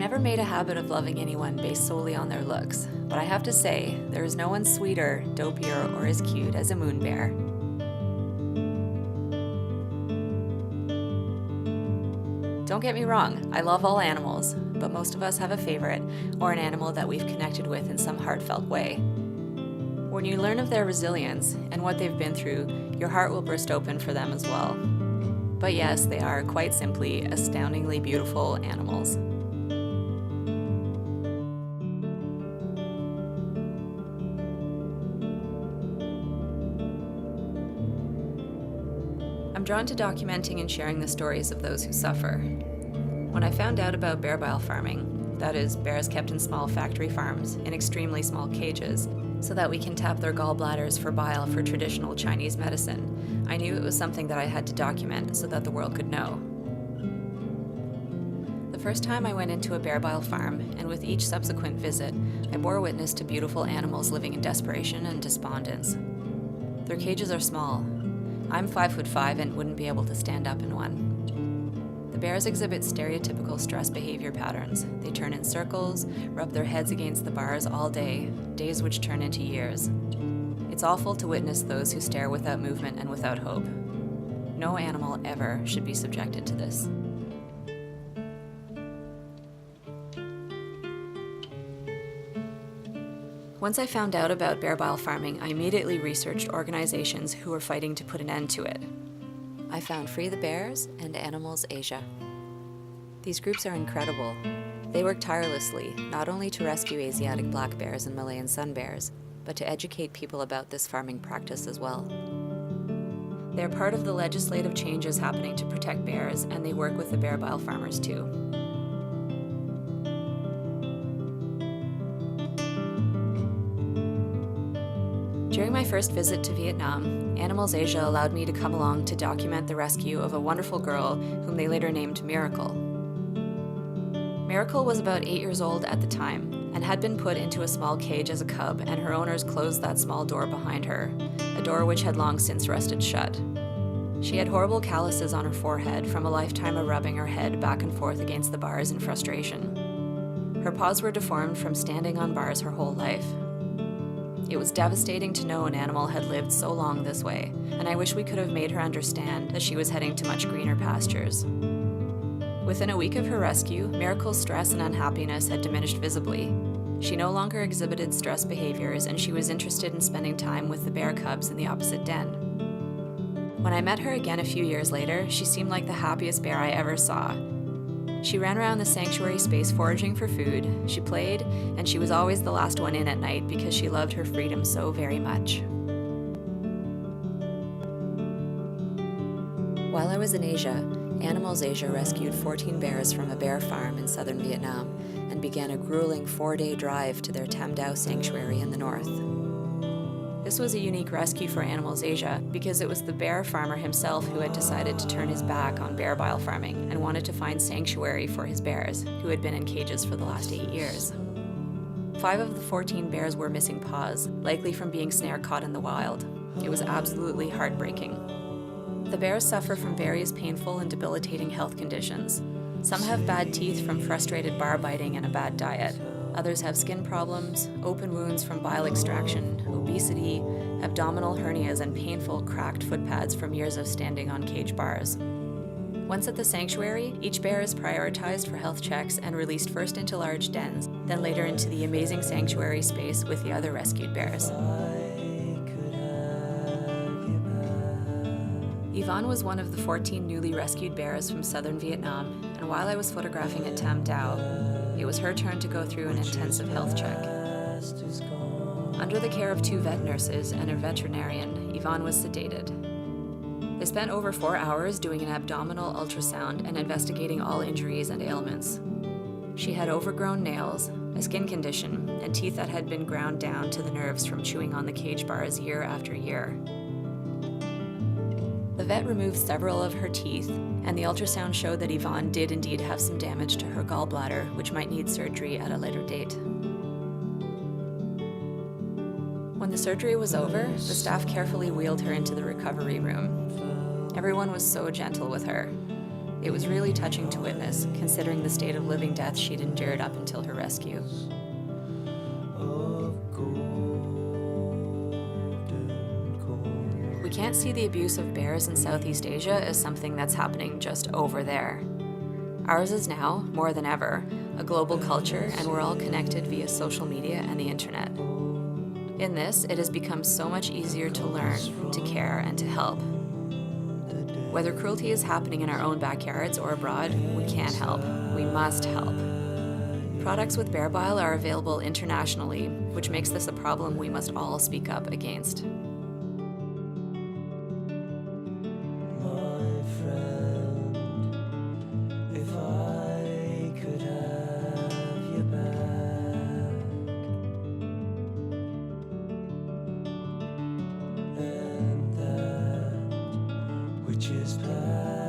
never made a habit of loving anyone based solely on their looks, but I have to say, there is no one sweeter, dopier, or as cute as a moon bear. Don't get me wrong, I love all animals, but most of us have a favorite or an animal that we've connected with in some heartfelt way. When you learn of their resilience and what they've been through, your heart will burst open for them as well. But yes, they are quite simply astoundingly beautiful animals. I'm drawn to documenting and sharing the stories of those who suffer. When I found out about bear bile farming, that is, bears kept in small factory farms in extremely small cages, so that we can tap their gallbladders for bile for traditional Chinese medicine, I knew it was something that I had to document so that the world could know. The first time I went into a bear bile farm, and with each subsequent visit, I bore witness to beautiful animals living in desperation and despondence. Their cages are small. I'm 5'5" and wouldn't be able to stand up in one. The bears exhibit stereotypical stress behavior patterns. They turn in circles, rub their heads against the bars all day, days which turn into years. It's awful to witness those who stare without movement and without hope. No animal ever should be subjected to this. Once I found out about bear bile farming, I immediately researched organizations who were fighting to put an end to it. I found Free the Bears and Animals Asia. These groups are incredible. They work tirelessly, not only to rescue Asiatic black bears and Malayan sun bears, but to educate people about this farming practice as well. They're part of the legislative changes happening to protect bears, and they work with the bear bile farmers too. During my first visit to Vietnam, Animals Asia allowed me to come along to document the rescue of a wonderful girl whom they later named Miracle. Miracle was about 8 years old at the time and had been put into a small cage as a cub, and her owners closed that small door behind her, a door which had long since rusted shut. She had horrible calluses on her forehead from a lifetime of rubbing her head back and forth against the bars in frustration. Her paws were deformed from standing on bars her whole life. It was devastating to know an animal had lived so long this way, and I wish we could have made her understand that she was heading to much greener pastures. Within a week of her rescue, Miracle's stress and unhappiness had diminished visibly. She no longer exhibited stress behaviors, and she was interested in spending time with the bear cubs in the opposite den. When I met her again a few years later, she seemed like the happiest bear I ever saw. She ran around the sanctuary space foraging for food, she played, and she was always the last one in at night because she loved her freedom so very much. While I was in Asia, Animals Asia rescued 14 bears from a bear farm in southern Vietnam and began a grueling 4-day drive to their Tam Dao sanctuary in the north. This was a unique rescue for Animals Asia because it was the bear farmer himself who had decided to turn his back on bear bile farming and wanted to find sanctuary for his bears, who had been in cages for the last 8 years. 5 of the 14 bears were missing paws, likely from being snare caught in the wild. It was absolutely heartbreaking. The bears suffer from various painful and debilitating health conditions. Some have bad teeth from frustrated bar biting and a bad diet. Others have skin problems, open wounds from bile extraction, obesity, abdominal hernias, and painful, cracked foot pads from years of standing on cage bars. Once at the sanctuary, each bear is prioritized for health checks and released first into large dens, then later into the amazing sanctuary space with the other rescued bears. Yvonne was one of the 14 newly rescued bears from southern Vietnam, and while I was photographing at Tam Dao, it was her turn to go through an intensive health check. Under the care of 2 vet nurses and a veterinarian, Yvonne was sedated. They spent over 4 hours doing an abdominal ultrasound and investigating all injuries and ailments. She had overgrown nails, a skin condition, and teeth that had been ground down to the nerves from chewing on the cage bars year after year. The vet removed several of her teeth, and the ultrasound showed that Yvonne did indeed have some damage to her gallbladder, which might need surgery at a later date. When the surgery was over, the staff carefully wheeled her into the recovery room. Everyone was so gentle with her. It was really touching to witness, considering the state of living death she'd endured up until her rescue. We can't see the abuse of bears in Southeast Asia as something that's happening just over there. Ours is now, more than ever, a global culture, and we're all connected via social media and the internet. In this, it has become so much easier to learn, to care, and to help. Whether cruelty is happening in our own backyards or abroad, we can't help. We must help. Products with bear bile are available internationally, which makes this a problem we must all speak up against. Which is past.